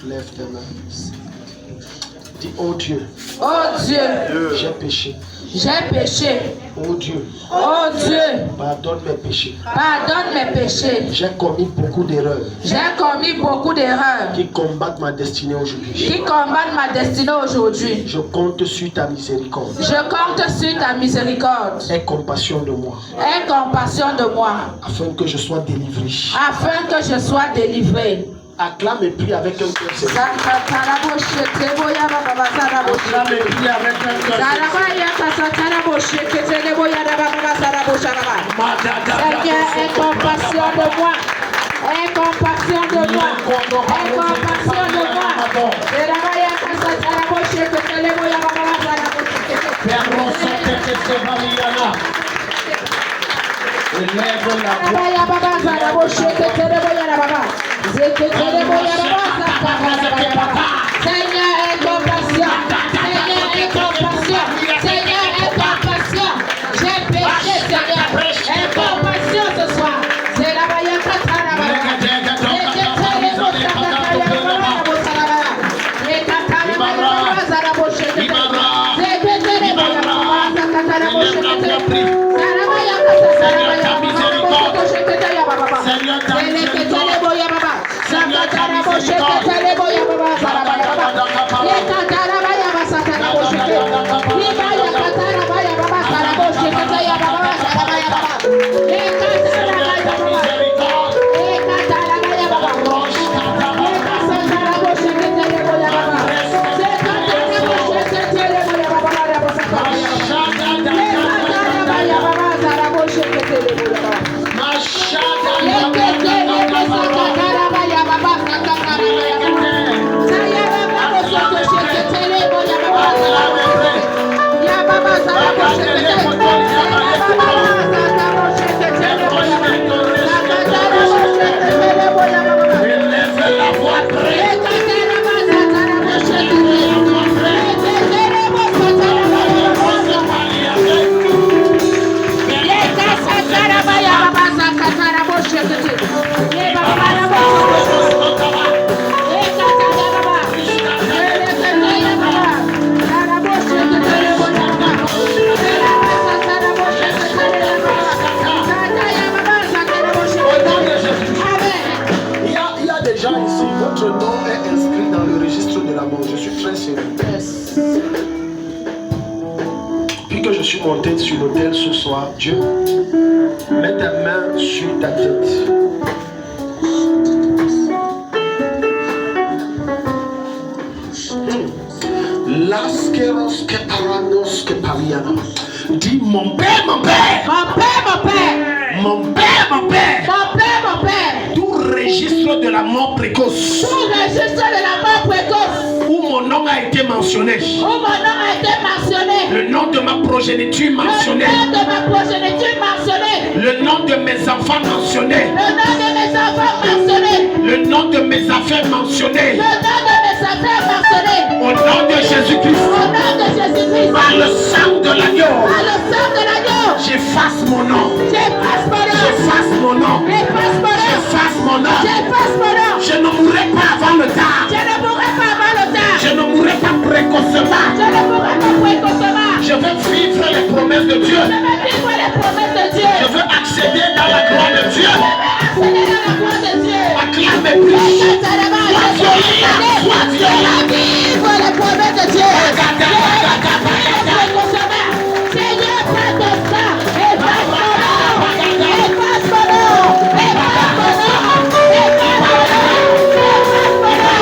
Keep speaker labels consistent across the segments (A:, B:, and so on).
A: Lève tes mains. Dis, oh Dieu.
B: Oh Dieu.
A: J'ai péché.
B: J'ai péché.
A: Oh Dieu.
B: Oh Dieu.
A: Pardonne mes péchés.
B: Pardonne mes péchés.
A: J'ai commis beaucoup d'erreurs.
B: J'ai commis beaucoup d'erreurs.
A: Qui combattent ma destinée aujourd'hui.
B: Qui combattent ma destinée aujourd'hui.
A: Je compte sur ta miséricorde.
B: Je compte sur ta miséricorde.
A: Aie compassion de moi.
B: Aie compassion de moi.
A: Afin que je sois délivré.
B: Afin que je sois délivré.
A: Acclame et prie avec un cœur sincère.
C: Acclame et prie avec un cœur
B: Seigneur, aie compassion de moi. Aie compassion de moi. Aie compassion de moi. Seigneur, aie compassion. Seigneur, aie compassion. Seigneur, aie compassion. J'ai péché, Seigneur. Aie compassion ce soir. C'est la baïa kataraba.
C: Seigneur, ta miséricorde. Seigneur, ta miséricorde. Seigneur, ta
A: Monter sur l'autel ce soir, Dieu, mets ta main sur ta tête. Laskeros que paranos que pariana. Dis mon père, mon père.
B: Mon père, mon père.
A: Mon père, mon père.
B: Mon père, mon père.
A: Tout registre de la mort précoce.
B: Tout registre de la mort précoce.
A: Où mon nom a été mentionné.
B: Où mon nom a été mentionné.
A: Le nom de ma progéniture mentionné.
B: Le nom de ma progéniture mentionné.
A: Le nom de mes enfants mentionné.
B: Le nom de mes enfants mentionné.
A: Le nom de mes affaires mentionné.
B: Le nom de mes affaires mentionné.
A: Au nom de Jésus-Christ.
B: Au nom de Jésus-Christ.
A: Par le sang de l'agneau.
B: Par le sang de l'agneau.
A: J'efface mon nom.
B: J'efface mon nom.
A: J'efface mon nom.
B: J'efface mon nom.
A: J'efface mon nom.
B: J'efface mon nom.
A: Je ne mourrai pas avant le temps.
B: Je ne mourrai pas avant le temps.
A: Je ne mourrai pas précocement.
B: Je ne mourrai pas précocement.
A: Je veux vivre les promesses de Dieu.
B: Je veux vivre les promesses de Dieu.
A: Je veux accéder dans la gloire de Dieu.
B: Je veux accéder dans la gloire de Dieu.
A: Acclame et prie. Sois violent. Sois violent.
B: Vivre les promesses de Dieu. Seigneur, prends ton sang. Efface mon nom. Efface mon nom. Efface mon nom. Efface mon nom.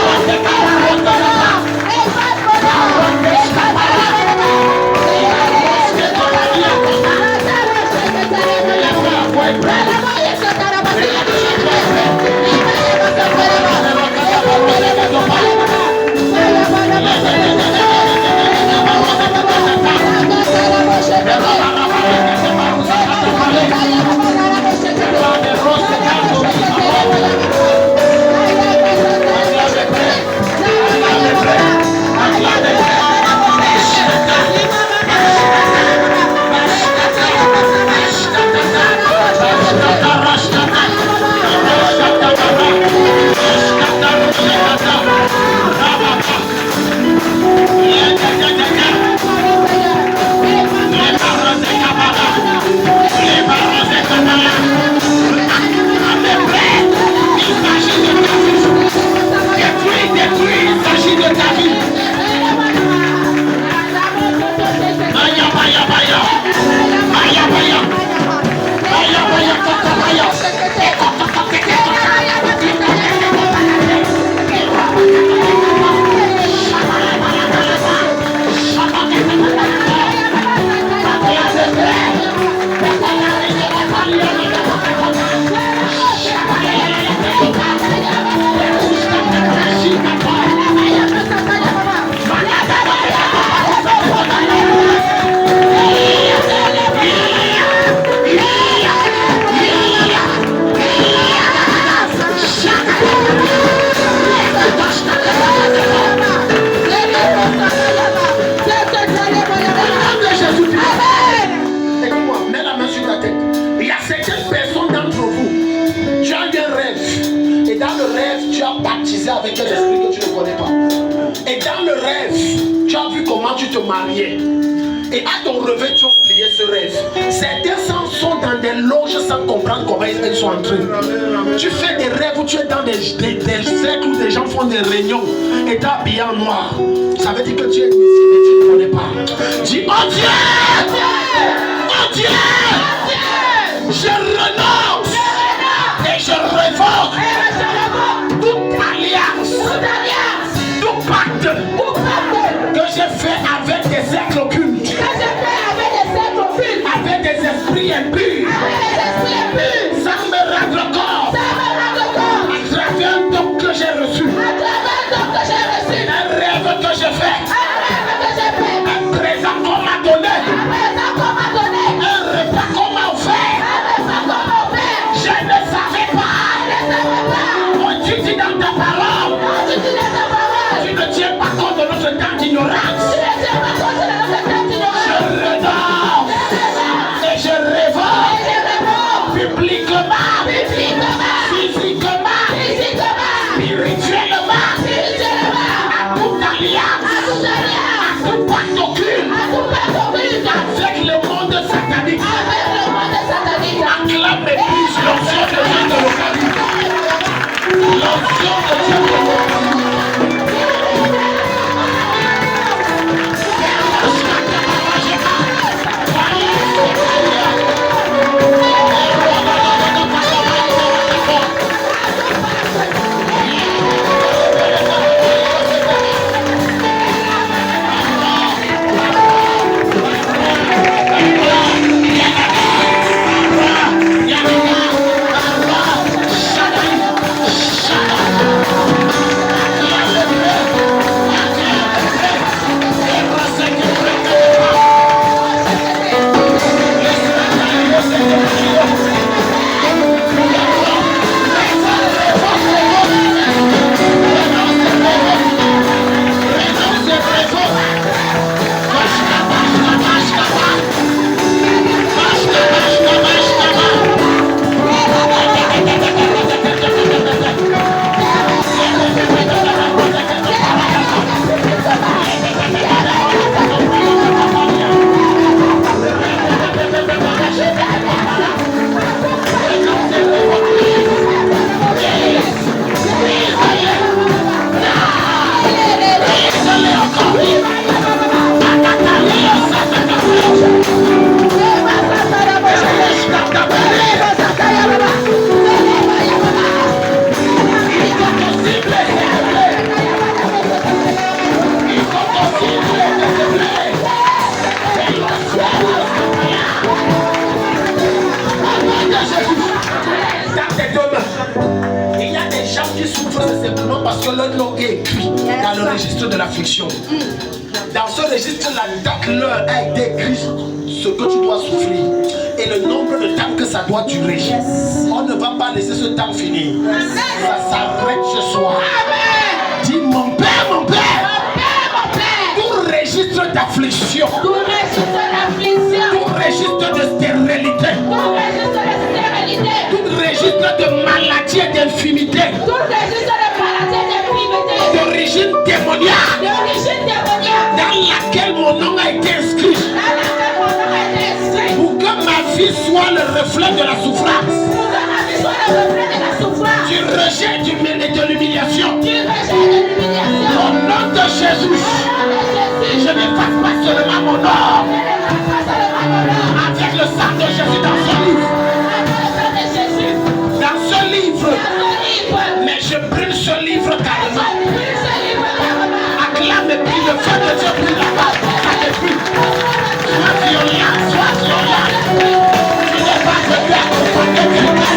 A: sympathisé avec un esprit que tu ne connais pas. Et dans le rêve, tu as vu comment tu te mariais. Et à ton réveil, tu as oublié ce rêve. Certains sont dans des loges sans comprendre comment ils sont entrés. Tu fais des rêves où tu es dans des cercles où des gens font des réunions et tu es habillé en noir. Ça veut dire que tu es ici et tu ne connais pas. Dis, oh Dieu! Oh Dieu! Je renonce et je révoque toute alliance, tout pacte que j'ai fait avec des cercles occultes, avec des esprits impurs, sans me rendre compte, à travers un don que j'ai reçu, un rêve que j'ai fait, un présent qu'on m'a donné, un repas qu'on m'a offert. Je ne savais pas. Oh, tu dis dans ta parole, tu ne tiens pas compte de notre temps d'ignorance. Je renonce et je révoque publiquement, physiquement, spirituellement, à toute alliance, à tout pacte occulte avec le monde satanique. Acclame et pousse l'onction de Dieu de l'Eucharistie. L'onction de Dieu de l'Eucharistie. Parce que le nom est écrit dans le registre de l'affliction. Dans ce registre, la date, l'heure a été écrit ce que tu dois souffrir et le nombre de temps que ça doit durer. On ne va pas laisser ce temps finir. Ça s'arrête ce soir. Dis mon père, mon père. Tout registre d'affliction, tout registre de stérilité, tout registre de maladie et d'infimité, d'origine démoniaque, dans laquelle mon nom a été inscrit, pour que ma vie soit le reflet de la souffrance, du rejet et de l'humiliation. Au nom de Jésus, je n'efface pas seulement mon nom avec le sang de Jésus dans ce livre. Dans ce livre, mais je brûle ce livre carrément. Acclame et prie le feu de Dieu, prie là-bas. Ça te prie. Sois violent, sois violent. Tu n'es pas venu accompagner quelqu'un.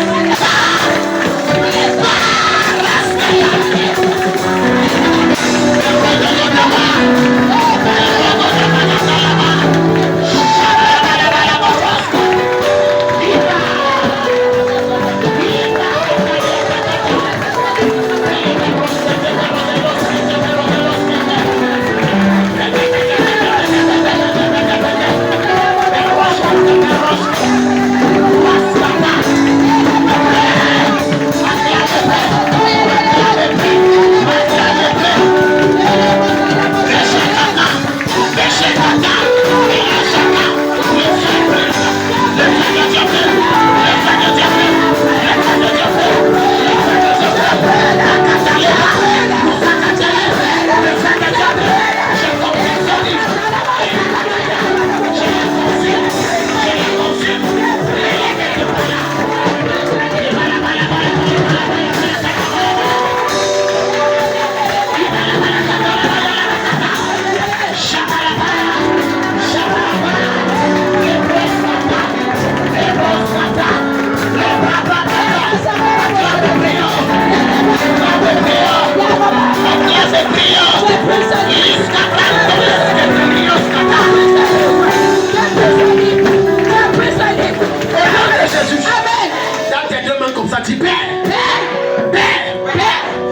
A: Dans tes deux mains comme ça, dis Père.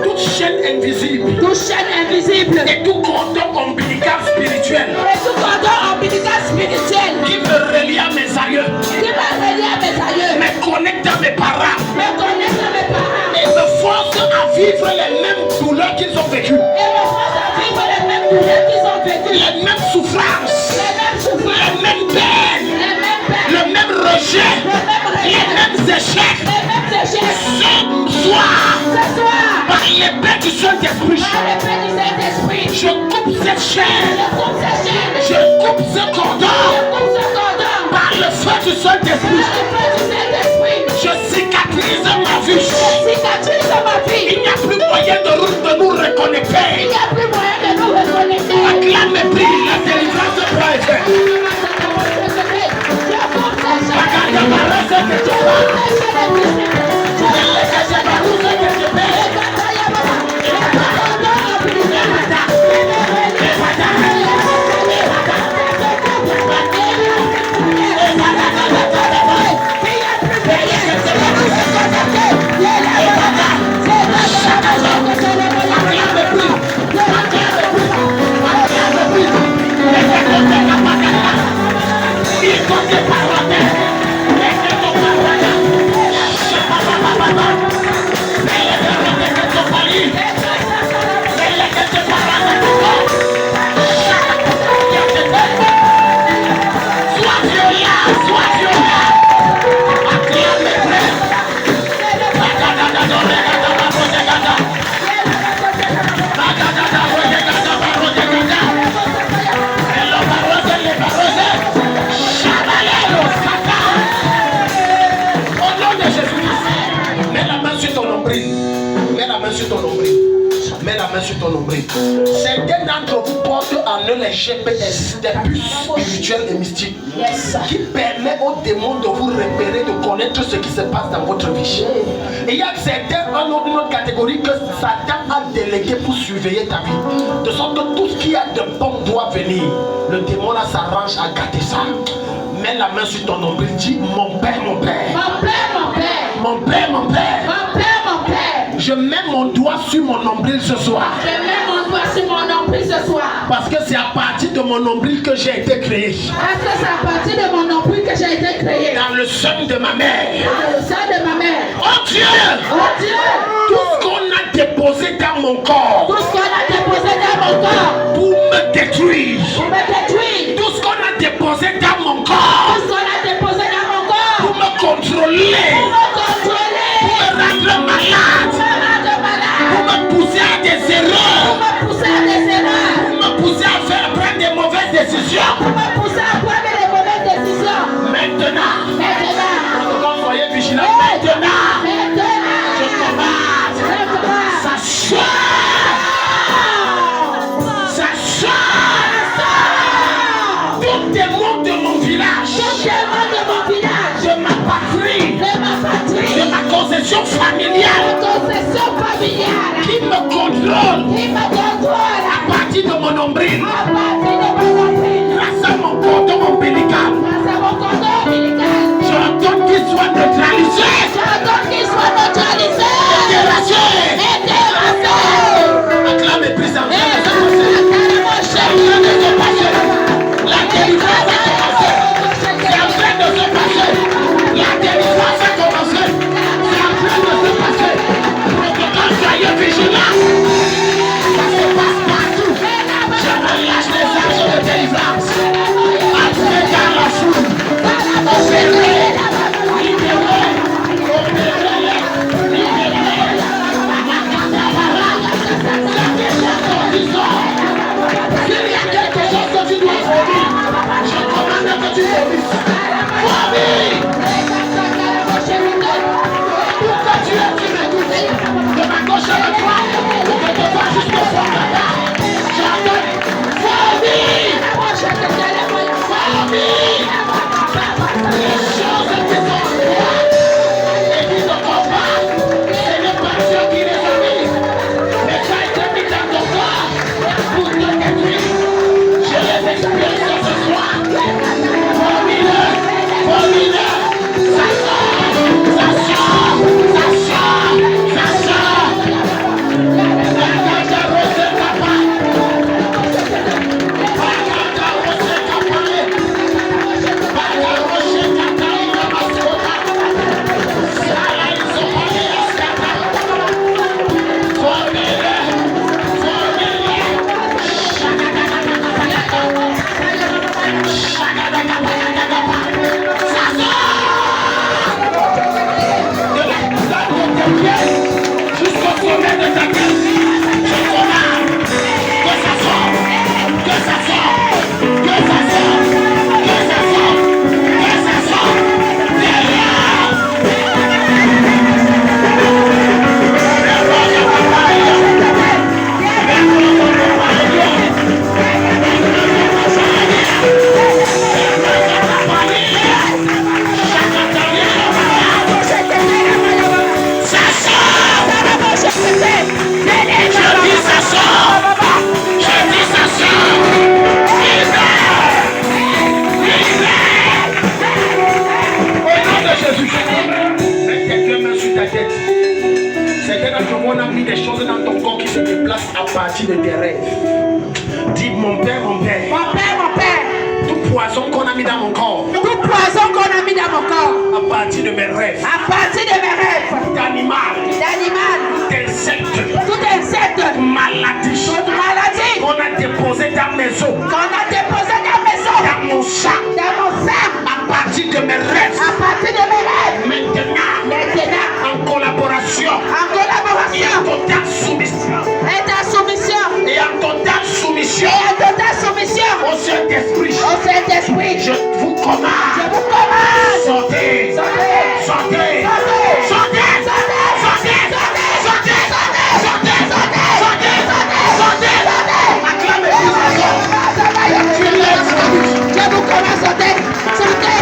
A: Toute chaîne invisible. Et tout cordon ombilical spirituel. Qui me relie à mes aïeux. Me connecte à mes parents. Et me force à vivre les mêmes douleurs qu'ils ont vécues. Les mêmes souffrances. Les mêmes peines. Le même rejet. Les mêmes échecs. Ce soir, par l'épée du Saint-Esprit, je coupe cette chaîne. Je coupe ce cordon. Par le feu du Saint-Esprit, je cicatrise ma vie. Il n'y a plus moyen de nous reconnecter. Acclame et prie, la délivrance doit être faite. Sur ton nombril. Certains d'entre vous portent en eux les GPS, des puces spirituelles et mystiques, qui permettent aux démons de vous repérer, de connaître ce qui se passe dans votre vie. Et il y a certains, une autre catégorie que Satan a délégué pour surveiller ta vie. De sorte que tout ce qui a de bon doit venir. Le démon là s'arrange à gâter ça. Mets la main sur ton nombril, dis mon père, mon père.
B: Mon père, mon père.
A: Mon père, mon père.
B: Mon père, mon père.
A: Je mets mon doigt sur mon nombril ce soir.
B: Je mets mon doigt sur mon nombril ce soir.
A: Parce que c'est à partir de mon nombril que j'ai été créé.
B: Parce que c'est à partir de mon nombril que j'ai été créé.
A: Dans le sein de ma mère.
B: Dans le sein de ma mère.
A: Oh Dieu!
B: Oh Dieu!
A: Tout ce qu'on a déposé dans mon corps.
B: Tout ce qu'on a déposé dans mon corps.
A: Pour me détruire.
B: Pour me détruire.
A: Tout ce qu'on a déposé dans mon corps.
B: Tout ce qu'on a déposé dans mon corps.
A: Pour me contrôler.
B: Pour me contrôler.
A: Pour me rendre malade. Pour me pousser à des erreurs.
B: Pour me pousser à des erreurs.
A: Pour me pousser à faire prendre des mauvaises décisions.
B: Pour me pousser à prendre des mauvaises décisions.
A: Maintenant. Soyez vigilants.
B: Maintenant.
A: Je commande. Ça sort. Ça sort. Tout démon de mon village.
B: Tout démon de mon village.
A: De ma patrie.
B: De ma patrie.
A: De ma concession familiale.
B: Concession familiale.
A: Qui me contrôle.
B: Qui me contrôle.
A: À partir de mon nombril.
B: À partir de mon nombril.
A: Grâce à mon cordon ombilical.
B: Grâce à mon cordon ombilical.
A: J'ordonne qu'il soit neutralisé.
B: J'ordonne qu'il soit neutralisé.
A: Déracié.
B: Et déracié.
A: Acclame et prise en train de la délivrance a commencé. C'est en train de se passer. La délivrance a commencé. C'est en train de se passer. Protocole, soyez vigilants. Ça se passe partout. Je relâche les armes de délivrance. Entrez dans la foule. Opérez. Libérez. Opérez. Libérez. S'il y a quelque chose que tu dois vomir, je commande que tu vomisses. Vomir. Pour que tu aies tu m'écoutes. De ma gauche à la droite, pour que tu vas jusqu'au fond de la table. J'ordonne. Vomir. Vomir. Les choses qui sont droites et qui ne vont pas, ce n'est pas Dieu qui les a mis. Mais ça a été mis dans ton corps. partir de tes rêves. Dis mon père, mon père.
B: Mon père, mon père.
A: Tout poison qu'on a mis dans mon corps.
B: Tout poison qu'on a mis dans mon corps.
A: À partir de mes rêves.
B: À partir de mes rêves.
A: D'animal. D'insectes.
B: Tout insecte.
A: Toute maladie.
B: Toute maladie.
A: Qu'on a déposé dans mes os.
B: Qu'on a déposé dans mes os.
A: Dans mon sang.
B: Dans mon sang.
A: À partir de mes rêves.
B: À partir de mes rêves.
A: Maintenant. En collaboration.
B: En collaboration.
A: Et en totale soumission.
B: Et ta soumission.
A: Et en totale soumission.
B: Et en totale soumission.
A: Au Saint-Esprit.
B: Au Saint-Esprit.
A: Je vous commande.
B: Je vous commande.
A: Sortez.
B: Sortez.
A: Sortez.
B: Sortez.
A: Sortez. Sortez. Sortez. Sortez. Sortez. Sortez. Acclamez-vous.
B: Je vous commande. Sortez. Sortez.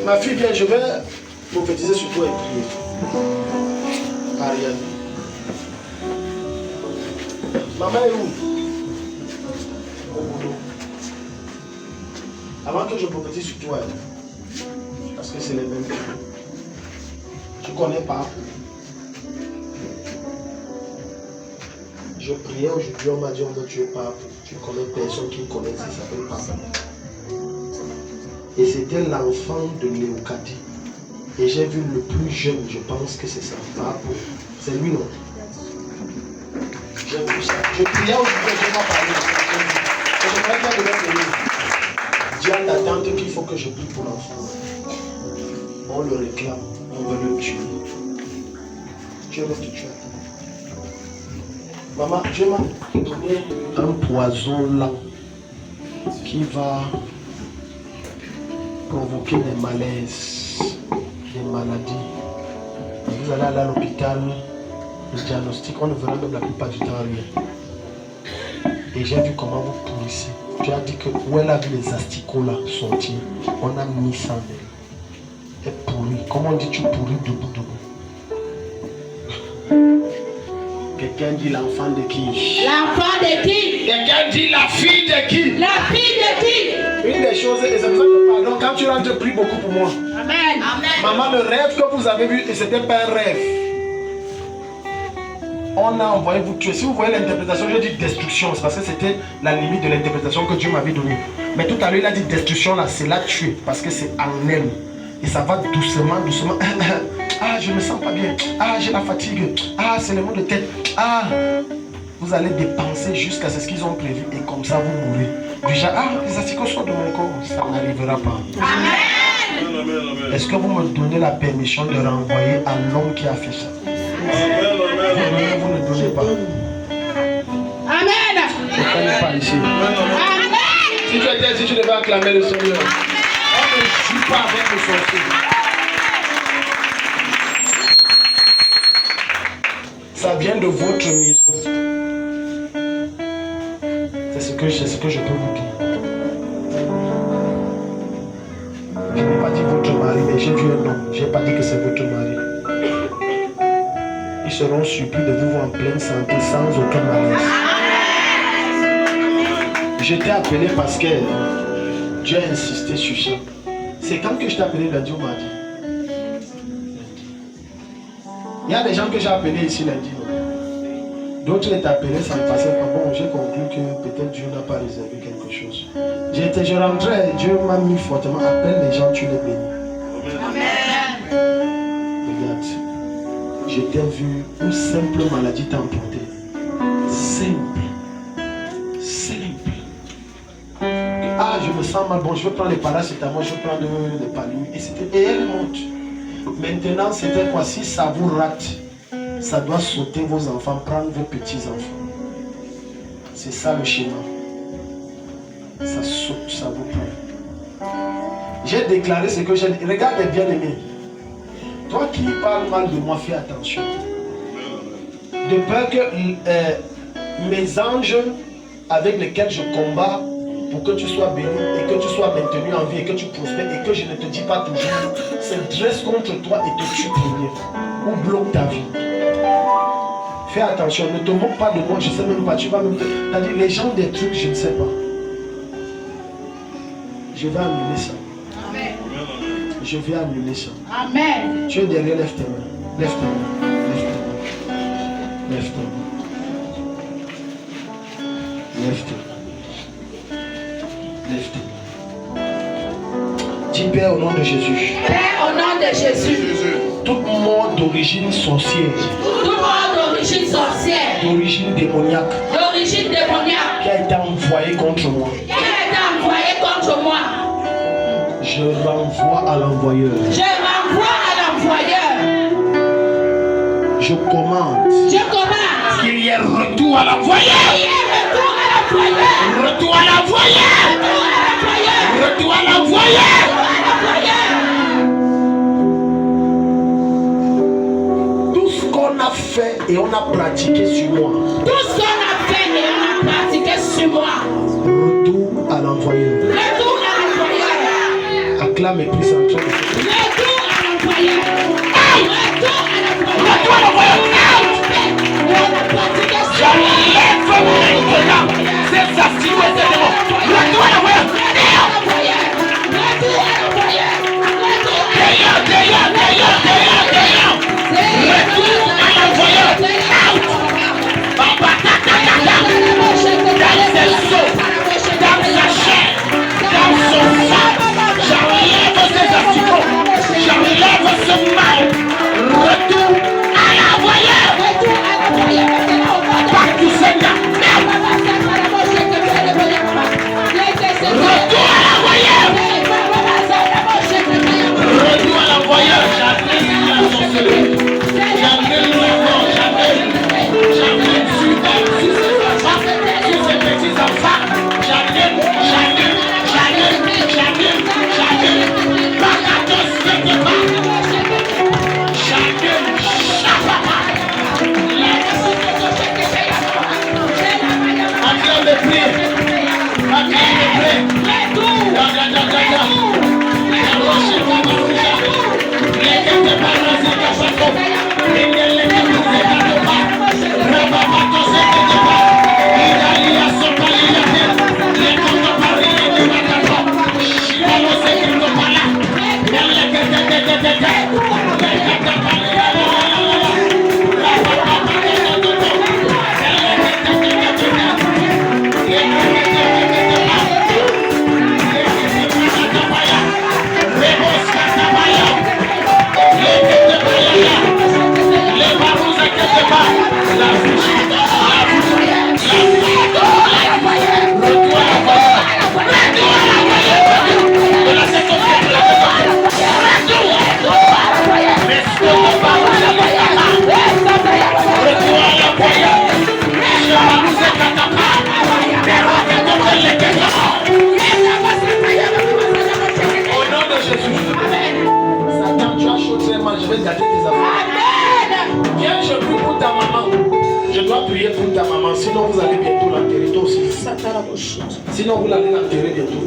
A: Ma fille, viens, je vais prophétiser sur toi et prier. Ariane. Maman est où? Au boulot. Avant que je prophétise sur toi, parce que c'est les mêmes choses. Je ne connais pas. Je priais aujourd'hui, on m'a dit on ne tue pas. Tu connais personne qui connaît, ça s'appelle Papa. Et c'était l'enfant de Léocadie. Et j'ai vu le plus jeune, je pense que c'est ça. C'est lui, non? J'ai vu ça. Je priais aujourd'hui, je m'en parlais. J'aimerais bien de l'être. Dis à ta tante qu'il faut que je prie pour l'enfant. On le réclame, on veut le tuer. Dieu veut te tuer. Maman, Dieu m'a donné un poison lent qui va provoquer des malaises, des maladies. Vous allez aller à l'hôpital, le diagnostic, on ne verra même la plupart du temps rien. Et j'ai vu comment vous pourrissez. Tu as dit que où elle a vu les asticots là sortir, on a mis ça en elle. Elle pourrit. Comment on dit tu pourris debout. Quelqu'un dit l'enfant de qui?
B: L'enfant de qui?
A: Quelqu'un dit la fille de qui?
B: La fille de qui?
A: Une des choses, et c'est pour ça que pardon, quand tu rentres, prie beaucoup pour moi.
B: Amen. Amen.
A: Maman, le rêve que vous avez vu, ce n'était pas un rêve. On a envoyé vous tuer. Si vous voyez l'interprétation, je dis destruction, c'est parce que c'était la limite de l'interprétation que Dieu m'avait donnée. Mais tout à l'heure, il a dit destruction, là, c'est la tuer, parce que c'est en elle. Et ça va doucement. Ah, je me sens pas bien. Ah, j'ai la fatigue. Ah, c'est le mot de tête. Ah, vous allez dépenser jusqu'à ce qu'ils ont prévu et comme ça vous mourrez. Déjà, ah, les asticots sont de mon corps. Ça n'arrivera pas. Amen. Est-ce que vous me donnez la permission de renvoyer à l'homme qui a fait ça? Amen. Vous ne donnez pas.
B: Amen.
A: Quelqu'un n'est pas ici.
B: Amen.
A: Si tu devais acclamer le Seigneur. On ne joue pas avec le sorcier. Ça vient de votre maison. C'est ce que je peux vous dire. Je n'ai pas dit votre mari, mais j'ai vu un homme. Je n'ai pas dit que c'est votre mari. Il seront surpris de vous voir en pleine santé sans aucun malaise. Je t'ai appelé parce que Dieu a insisté sur ça. C'est quand que je t'ai appelé lundi ou mardi? Il y a des gens que j'ai appelés ici lundi. D'autres les appelaient, ça ne passait pas. Bon, j'ai conclu que peut-être Dieu n'a pas réservé quelque chose. Je rentrais, Dieu m'a mis fortement. Appelle les gens, tu les bénis. Amen. Regarde, je t'ai vu une simple maladie t'a emporté. Simple. Ah, je me sens mal. Bon, je vais prendre les paracétamol, je vais prendre les palines. Et elle monte. Maintenant, c'était quoi? Si ça vous rate, ça doit sauter vos enfants, prendre vos petits-enfants. C'est ça le schéma. Ça saute, ça vous prend. J'ai déclaré ce que j'ai dit. Regarde les bien-aimés. Toi qui parles mal de moi, fais attention. De peur que mes anges avec lesquels je combats pour que tu sois béni et que tu sois maintenu en vie et que tu prospères et que je ne te dis pas toujours, se dresse contre toi et te tue premier ou bloque ta vie. Fais attention, ne te moque pas de moi, je ne sais même pas, tu vas même te... C'est-à-dire les gens des trucs, je ne sais pas. Je vais annuler ça. Amen. Je vais annuler ça. Amen. Tu es derrière, lève tes mains. Lève tes mains. Lève tes mains. Lève tes mains. Lève tes mains. Dis Père au nom de Jésus.
B: Père au nom de Jésus.
A: Toute mort d'origine sorcière.
B: Toute mort d'origine sorcière.
A: D'origine démoniaque.
B: D'origine démoniaque.
A: Qui a été envoyée contre moi.
B: Qui a été envoyée contre moi.
A: Je renvoie à l'envoyeur.
B: Je renvoie à l'envoyeur.
A: Je commande.
B: Je commande.
A: Qu'il y ait retour à l'envoyeur.
B: Qu'il y ait retour à l'envoyeur.
A: Retour à l'envoyeur. Retour à l'envoyeur. Tout ce qu'on a fait et on a pratiqué sur moi.
B: Tout ce qu'on a fait et on a pratiqué sur moi.
A: Retour à l'envoyeur.
B: Retour à l'envoyeur.
A: Acclame et prie sans toi.
B: Retour à l'envoyeur. Retour à l'envoyeur.
A: Retour à l'envoyeur.
B: On a pratiqué sur moi.
A: C'est ça, si vous êtes retour à l'envoyeur. Sinon vous allez bientôt l'enterrer toi aussi. Sinon vous allez l'enterrer bientôt.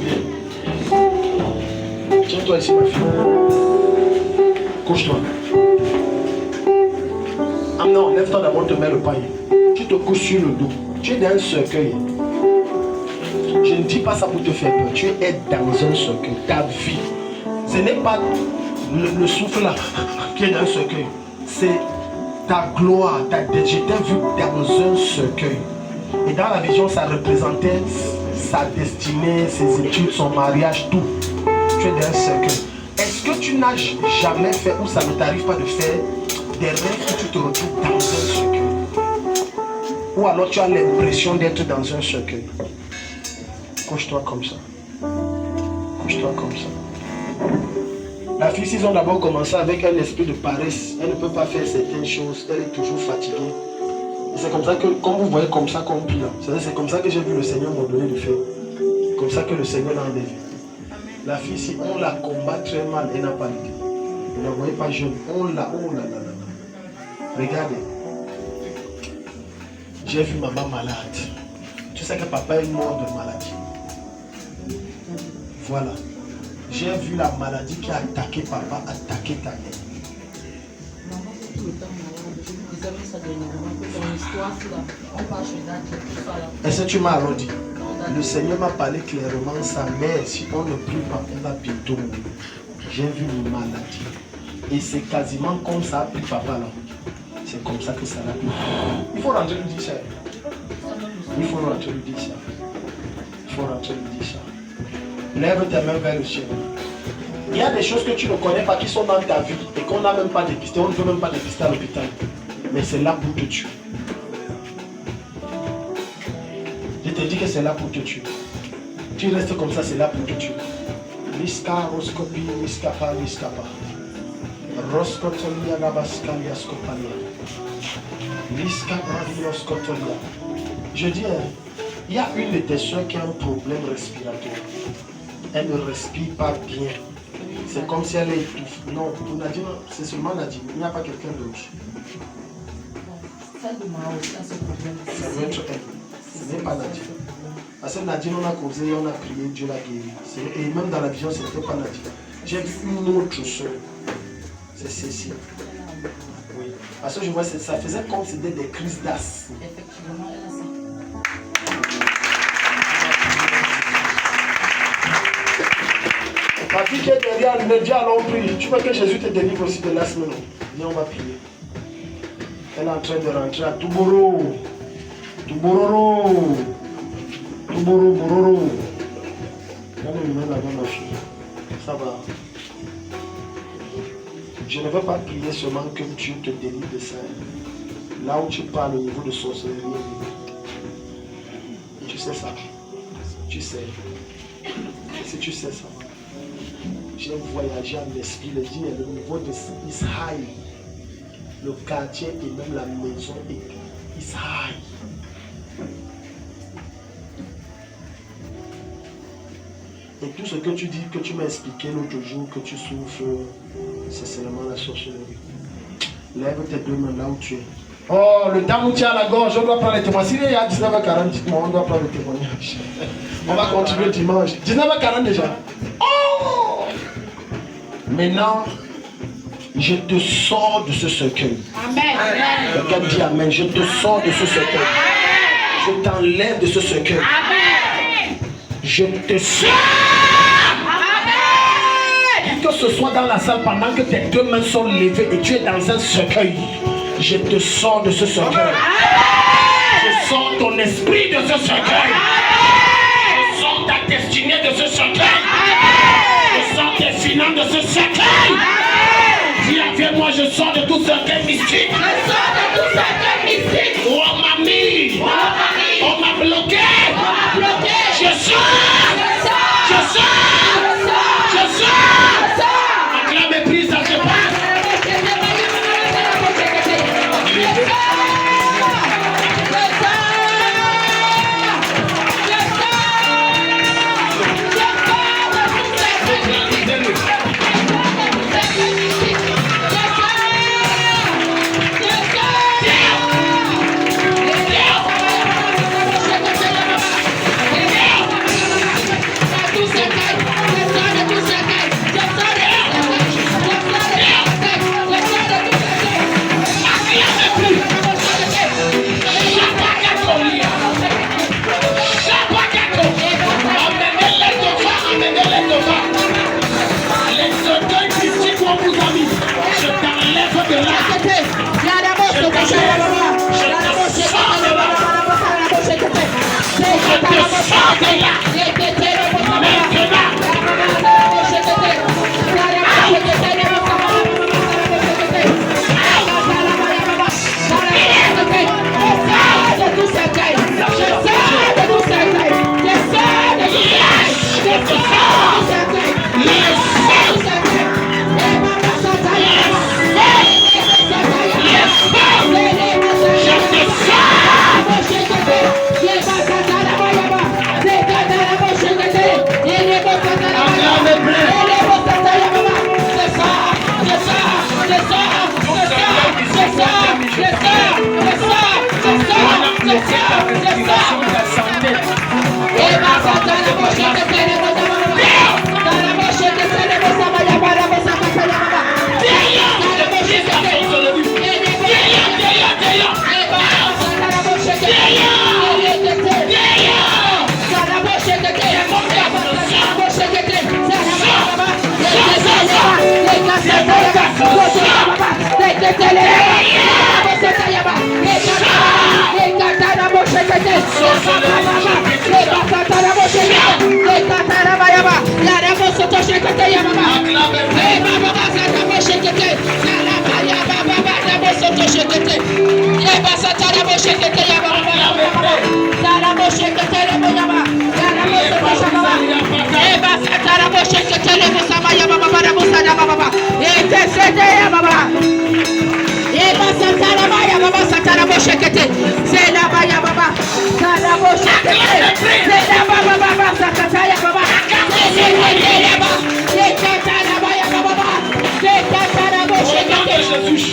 A: Tiens-toi ici ma fille. Couche-toi. Non, lève-toi d'abord, te mets le paille. Tu te couches sur le dos. Tu es dans un cercueil. Je ne dis pas ça pour te faire peur. Tu es dans un cercueil. Ta vie. Ce n'est pas le souffle là qui est dans un cercueil. C'est ta gloire, ta dette. Je t'ai vu dans un cercueil. Et dans la vision, ça représentait sa destinée, ses études, son mariage, tout. Tu es dans un cercueil. Est-ce que tu n'as jamais fait, ou ça ne t'arrive pas de faire, des rêves où tu te retrouves dans un cercueil? Ou alors tu as l'impression d'être dans un cercueil? Couche-toi comme ça. Couche-toi comme ça. La fille, s'ils ont d'abord commencé avec un esprit de paresse, elle ne peut pas faire certaines choses, elle est toujours fatiguée. Et c'est comme ça que, comme vous voyez comme ça, comme pile, c'est comme ça que j'ai vu le Seigneur me donner de faire. Comme ça que le Seigneur l'a enlevé. La fille, si on la combat très mal, elle n'a pas l'idée. Vous ne la voyez pas jeune. On la. Regardez. J'ai vu maman malade. Tu sais que papa est mort de maladie. Voilà. J'ai vu la maladie qui a attaqué papa, attaqué ta mère. Est-ce que tu m'as alors dit? Le Seigneur m'a parlé clairement, sa mère, si on ne prie pas, elle va bientôt mourir. J'ai vu une maladie. Et c'est quasiment comme ça a pris papa là. C'est comme ça que ça l'a pris. Il faut rentrer lui dire ça. Il faut rentrer lui dire ça. Il faut rentrer lui dire ça. Lève tes mains vers le ciel. Il y a des choses que tu ne connais pas qui sont dans ta vie et qu'on n'a même pas dépisté. On ne peut même pas dépister à l'hôpital. Mais c'est là pour te tuer. Je te dis que c'est là pour te tuer. Tu restes comme ça, c'est là pour te tuer. Liska, Roscopi, Liskapa, Liskapa. Roscotolia, Labaskalia, Scopalia. Liskapa, Roscotolia. Je dis, il y a une de tes soeurs qui a un problème respiratoire. Elle ne respire pas bien. C'est comme si elle est étouffée. Non, pour Nadine, c'est seulement Nadine. Il n'y a pas quelqu'un d'autre.
B: Celle de Mao aussi a ce problème.
A: Ça doit être elle. Ce n'est pas Nadine. Parce que Nadine, on a causé, on a prié, Dieu l'a guéri. Et même dans la vision, ce n'était pas Nadine. J'ai vu une autre soeur. C'est Cécile. Oui. Parce que je vois, ça faisait comme si c'était des crises d'as.
B: Effectivement, elle a ça.
A: La fille qui est derrière, le Dieu allons prier. Tu veux que Jésus te délivre aussi de l'asthme, non? Viens, on va prier. Elle est en train de rentrer à Touboro. Toubororo. Touboro, Bororo. Regardez une main là-bas, ma fille. Ça va. Je ne veux pas prier seulement que Dieu te délivre de ça. Là où tu parles au niveau de sorcellerie. Tu sais ça. Tu sais. Si tu sais ça. J'ai voyagé en esprit, le niveau de is high. Le quartier et même la maison is high. Et tout ce que tu dis, que tu m'as expliqué l'autre jour, que tu souffres, c'est seulement la sorcellerie. Lève tes deux mains là où tu es. Oh, le dame où tu as la gorge, on doit prendre les témoignages. S'il est à 19h40, dites-moi, on doit prendre le témoignage. On va continuer dimanche. 19h40 déjà. Oh! Maintenant, je te sors de ce cercueil.
B: Amen.
A: Quelqu'un dit Amen. Je te sors de ce cercueil. Je t'enlève de ce cercueil.
B: Amen.
A: Je te sors.
B: Amen.
A: Que ce soit dans la salle pendant que tes deux mains sont levées et tu es dans un cercueil. Je te sors de ce cercueil. Je sors ton esprit de ce cercueil. Je sors ta destinée de ce cercueil. Je sors tes finances de ce cercueil. Dis avec moi, je sors de tout cercueil mystique.
B: Je sors de tout cercueil mystique.
A: Oh on m'a mis. On m'a bloqué. Je sors. Je sors. Je sors. Acclamez prise, ça se passe.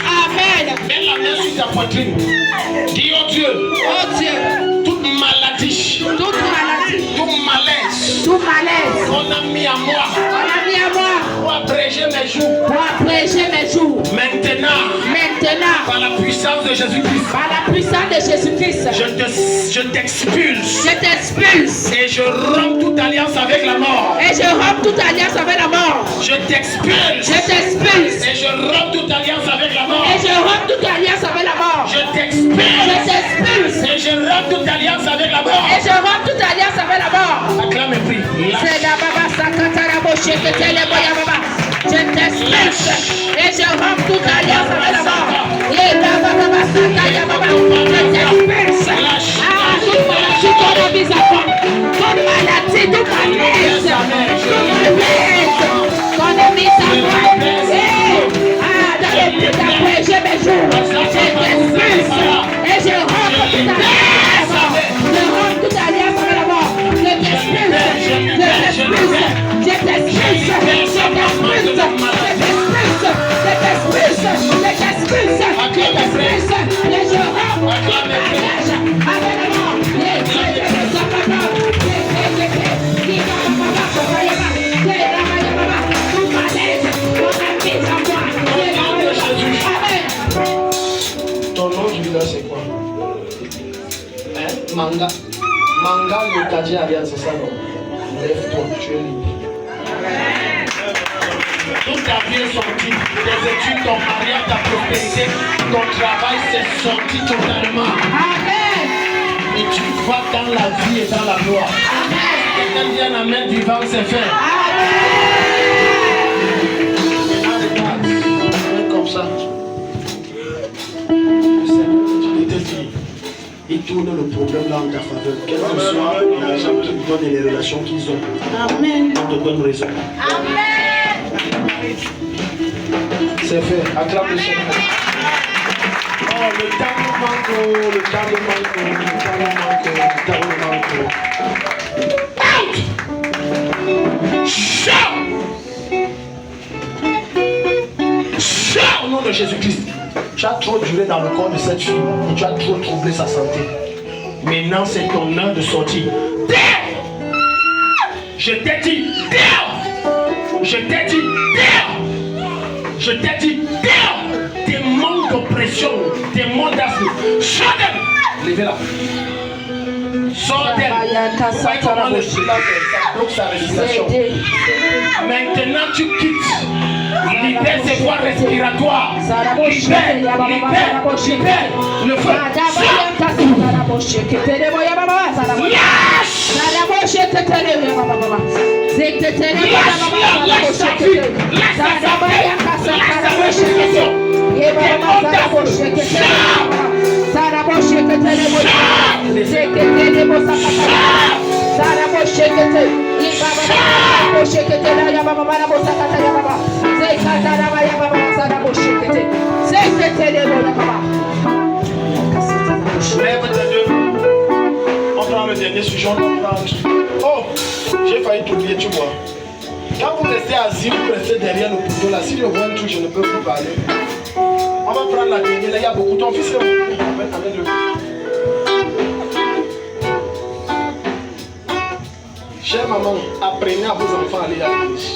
A: Amen. Mets la main sur ta poitrine. Dis oh Dieu, toute maladie, tout malaise, qu'on a mis à moi, pour abréger mes jours, maintenant, par la puissance de Jésus-Christ, je t'expulse, et je romps toute alliance avec la mort, je t'expulse, et je romps toute alliance avec la mort, je t'expulse, et je romps toute alliance avec la mort, acclame et prie.
B: Je t'expulse et je romps toute alliance avec la mort. Je t'expulse. Toute maladie qu'on a mise à fond. Toute maladie, toute malaise qu'on a mise à fond. Dans le but d'abréger mes jours. Je t'expulse et je romps toute alliance. Je romps toute alliance avec la mort. Je t'expulse. Je t'expulse.
A: Ton nom du village c'est quoi? Manga. Manga le Tadji Ariane, c'est ça non? Lève-toi, tu es libre. Toute ta vie est sortie, tes études, ton mariage, ta prospérité, ton travail s'est sorti totalement.
B: Amen.
A: Et tu vas dans la vie et dans la gloire.
B: Amen.
A: Quelqu'un dit un amen vivant, c'est fait. Amen. Comme ça. Le Seigneur, il te dit, il tourne le problème là en ta faveur. Quel que soit l'argent qu'ils donnent et les relations qu'ils ont.
B: Amen.
A: On te donne raison.
B: Amen.
A: C'est fait. Acclame le Seigneur. Oh, le temps nous manque. Out! Shout! Shout au nom de Jésus-Christ. Tu as trop duré dans le corps de cette fille et tu as trop troublé sa santé. Maintenant, c'est ton heure de sortie. Je t'ai dit, je t'ai dit, je t'ai dit, tes mondes d'oppression, tes mondes d'asthme, sors-les. Levez-la. Sors-les. Vous voyez comment le silence, ça bloque sa respiration. Maintenant, tu quittes. Libère ses voies respiratoires. Libère le feu. Yes! On prend le dernier sujet, on prend. Oh, j'ai failli t'oublier, tu vois. Quand vous restez assis, vous restez derrière le couteau là. Si je vois un truc, je ne peux plus parler. On va prendre la dernière. Là, il y a beaucoup. Ton fils est où? Amène-le. Chère maman, apprenez à vos enfants à aller à l'église.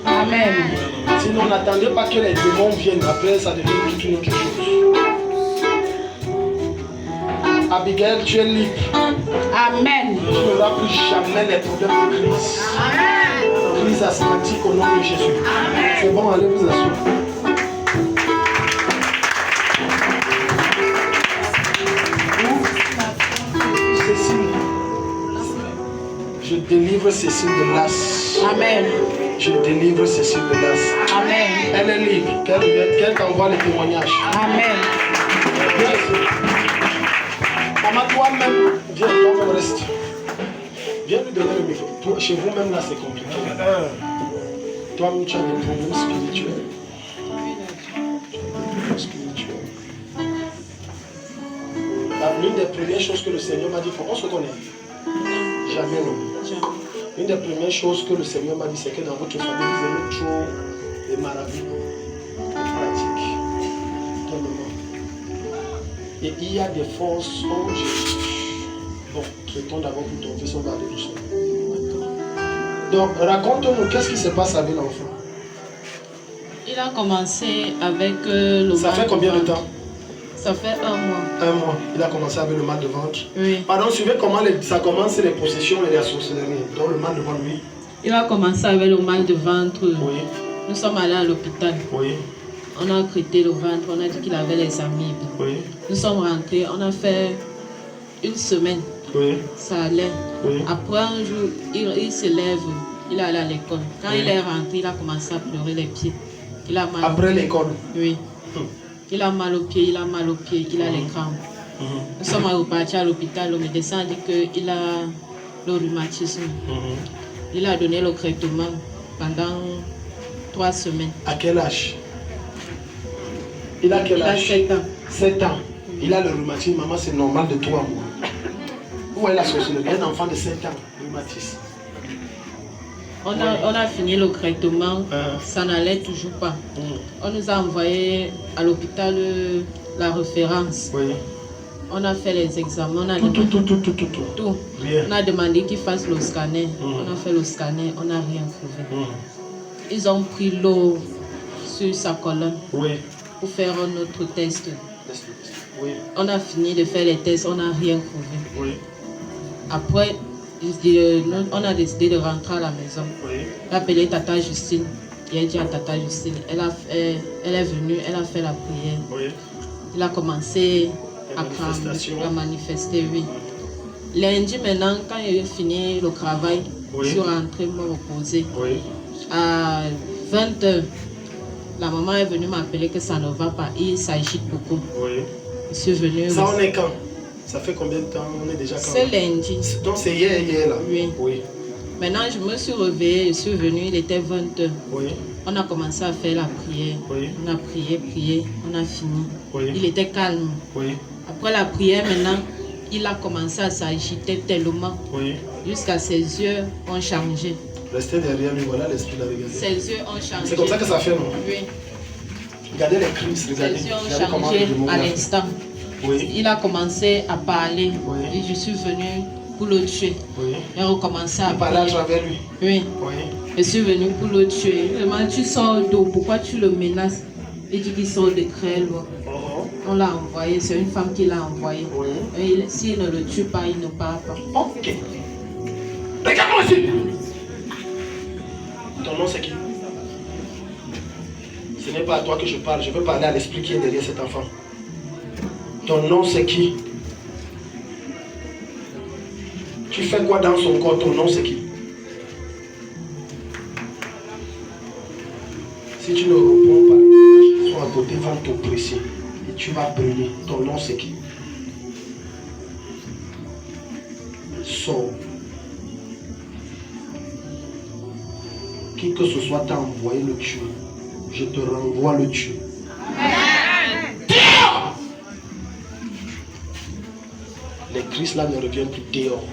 B: Amen.
A: Sinon, n'attendez pas que les démons viennent. Après, ça devient toute une autre chose. Abigail, tu es libre.
B: Amen.
A: Tu n'auras plus jamais les problèmes de crise.
B: Amen.
A: Crise asthmatique au nom de Jésus. C'est bon, allez vous asseoir. Cécile. Je délivre Cécile de l'as.
B: Amen.
A: Je délivre Cécile de l'as.
B: Amen.
A: Elle est libre. Qu'elle t'envoie les témoignages.
B: Amen.
A: Maman, toi-même, viens, toi-même reste. Viens lui donner le micro. Toi, chez vous-même, là, c'est compliqué. Toi-même, tu as des problèmes spirituels. L'une des premières choses que le Seigneur m'a dit, on se connaît. Jamais non. Une des premières choses que le Seigneur m'a dit, c'est que dans votre famille, vous aimez trop les marabouts, les pratiques. Et il y a des forces en Jésus. Bon, traitons d'abord pour ton fils, on va aller doucement. Donc, raconte-nous, qu'est-ce qui se passe avec l'enfant?
D: Il a commencé avec le
A: Ça fait combien de temps?
D: Ça fait 1 mois.
A: 1 mois. Il a commencé avec le mal de ventre.
D: Oui.
A: Pardon, suivez comment ça commence les possessions et les sorcelleries. Donc le mal de ventre, oui.
D: Il a commencé avec le mal de ventre.
A: Oui.
D: Nous sommes allés à l'hôpital.
A: Oui.
D: On a crêté le ventre, on a dit qu'il avait les amibes.
A: Oui.
D: Nous sommes rentrés, on a fait 1 semaine.
A: Oui.
D: Ça allait.
A: Oui.
D: Après un jour, il se lève, il est allé à l'école. Quand il est rentré, il a commencé à pleurer les pieds. Il a mal
A: Après l'école?
D: Oui. Il a mal aux pieds, il a mal aux pieds, il a les crampes. Nous sommes repartis à l'hôpital, le médecin a dit qu'il a le rhumatisme. Il a donné le traitement pendant 3 semaines.
A: À quel âge? Il a quel âge?
D: Il a 7 ans.
A: 7 ans. Il a le rhumatisme. Maman, c'est normal de 3 mois. Où est la sorcellerie? Un enfant de 7 ans, rhumatisme.
D: On a fini le traitement, ça n'allait toujours pas. On nous a envoyé à l'hôpital la référence.
A: Oui.
D: On a fait les examens. On a
A: Tout. Bien.
D: On a demandé qu'ils fassent le scanner. On a fait le scanner, on n'a rien trouvé. Ils ont pris l'eau sur sa colonne pour faire un autre test.
A: Oui.
D: On a fini de faire les tests, on n'a rien trouvé.
A: Oui.
D: Après, on a décidé de rentrer à la maison. J'ai appelé Tata Justine. J'ai dit à Tata Justine, elle est venue, elle a fait la prière.
A: Oui.
D: Elle a commencé à manifester, oui. Lundi maintenant, quand j'ai fini le travail, je suis rentrée me reposer.
A: Oui.
D: À 20h, la maman est venue m'appeler que ça ne va pas, il s'agite beaucoup.
A: Oui.
D: Je suis venue.
A: Ça, on est quand? Ça fait combien de temps? On est déjà quand?
D: C'est lundi.
A: Donc c'est hier là?
D: Oui.
A: Oui.
D: Maintenant, je me suis réveillée, je suis venue, il était 20h.
A: Oui.
D: On a commencé à faire la prière.
A: Oui.
D: On a prié, on a fini.
A: Oui.
D: Il était calme.
A: Oui.
D: Après la prière, maintenant, il a commencé à s'agiter tellement.
A: Oui.
D: Jusqu'à ses yeux ont changé.
A: Restez derrière lui, voilà l'esprit de la regarder.
D: Ses yeux ont changé.
A: C'est comme ça que ça fait, non?
D: Oui.
A: Regardez les crises, regardez.
D: Ses yeux ont
A: Regardez comment
D: changé
A: le démon
D: à
A: l'a fait.
D: l'instant.
A: Oui.
D: Il a commencé à parler.
A: Oui.
D: Et je suis venue pour le tuer.
A: Oui.
D: Il a recommencé à
A: Il parlait à
D: parler.
A: travers lui.
D: Oui.
A: Oui.
D: Je suis venue pour le tuer. Vraiment, tu sors d'où? Pourquoi tu le menaces? Il dit qu'il sort de très loin. On l'a envoyé, c'est une femme qui l'a envoyé.
A: Oui.
D: Et s'il ne le tue pas, il ne part pas.
A: Ok. Regarde-moi ici. Ton nom c'est qui? Ce n'est pas à toi que je parle, je veux parler à l'esprit qui est derrière cet enfant. Ton nom c'est qui? Tu fais quoi dans son corps? Ton nom c'est qui? tu ne réponds pas, les qui sont à côté vont t'oppresser. Et tu vas brûler. Ton nom c'est qui? Sors. Qui que ce soit t'a envoyé le tuer. Je te renvoie le tuer. Dehors! Les Christ là ne reviennent plus dehors.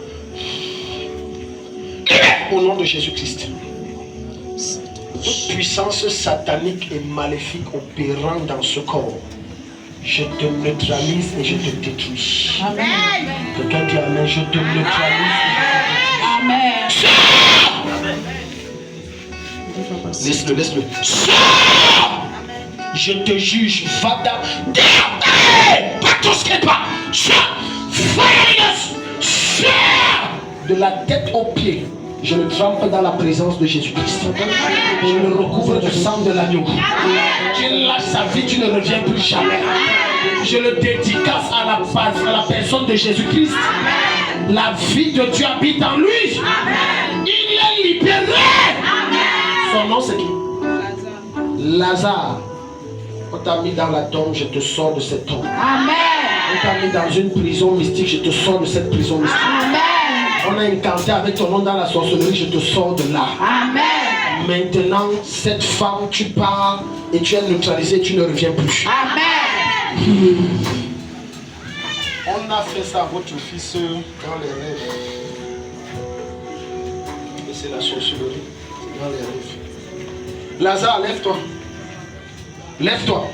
A: Au nom de Jésus-Christ. Toute puissance satanique et maléfique opérant dans ce corps, je te neutralise et je te détruis. Amen. Quelqu'un dit amen, je te neutralise et je te détruis. Amen. Laisse-le, laisse-le. Sors! Je te juge, va dans. Pas tout ce qui est pas. Sors! De la tête aux pieds, je le trempe dans la présence de Jésus-Christ. Je le recouvre du sang de l'agneau. Tu lâches sa vie, tu ne reviens plus jamais. Je le dédicace à la personne de Jésus-Christ. La vie de Dieu habite en lui. Il est libéré. Son nom c'est qui? Lazare. On t'a mis dans la tombe, je te sors de cette tombe. Amen. On t'a mis dans une prison mystique, je te sors de cette prison mystique. Amen. On a incanté avec ton nom dans la sorcellerie, je te sors de là. Amen. Maintenant, cette femme, tu pars et tu es neutralisé, tu ne reviens plus. Amen. On a fait ça à votre fils dans les rêves. Et c'est la sorcellerie dans les rêves. Lazare, lève-toi. Lève-toi.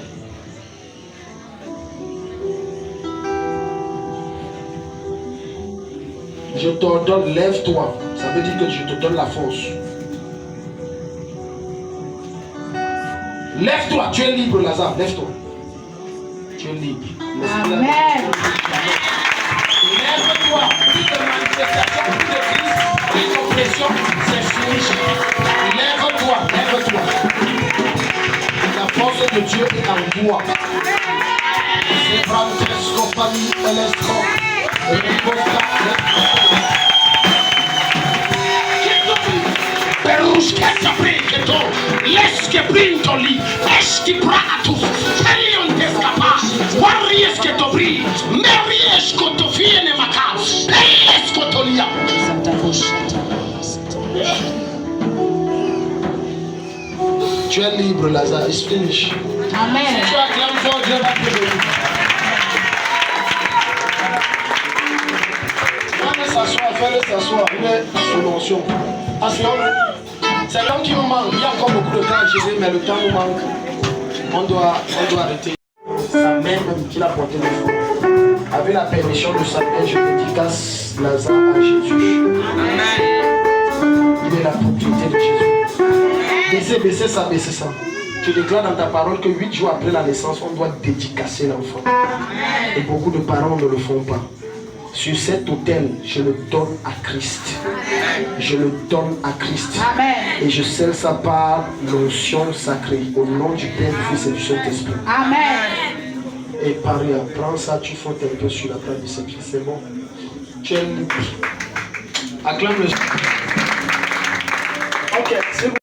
A: Je t'ordonne, lève-toi. Ça veut dire que je te donne la force. Lève-toi, tu es libre, Lazare. Lève-toi. Tu es libre. Amen. Lève-toi. Toute manifestation de Christ, toute oppression, c'est fini. Lève-toi, lève-toi. La force de Dieu est en toi. C'est Francesco Pani Elesco. Perus che saprete, les che brinto lì, eschi pratus, felion te scappa, guarries to bri, meries to fiene macas, esco tolia. Tu es libre, Lazare, it's finished. Amen. Si tu acclames fort, Dieu va te bénir. Fais-le s'asseoir, il est sous l'onction. C'est l'homme qui nous manque. Il y a encore beaucoup de temps à gérer, mais le temps nous manque. On doit arrêter. Sa mère même qui l'a porté le fond. Avec la permission de sa mère, je dédicace Lazare à Jésus. Il est la propriété de Jésus. Baissez ça. Tu déclares dans ta parole que 8 jours après la naissance, on doit dédicacer l'enfant. Et beaucoup de parents ne le font pas. Sur cet autel, je le donne à Christ. Je le donne à Christ. Amen. Et je scelle ça par l'onction sacrée. Au nom du Père, du Fils et du Saint-Esprit. Amen. Et Paris, prends ça, tu frottes un peu sur la table de ce Christ. C'est bon. Tu es libre. Acclame le. Ok, c'est bon.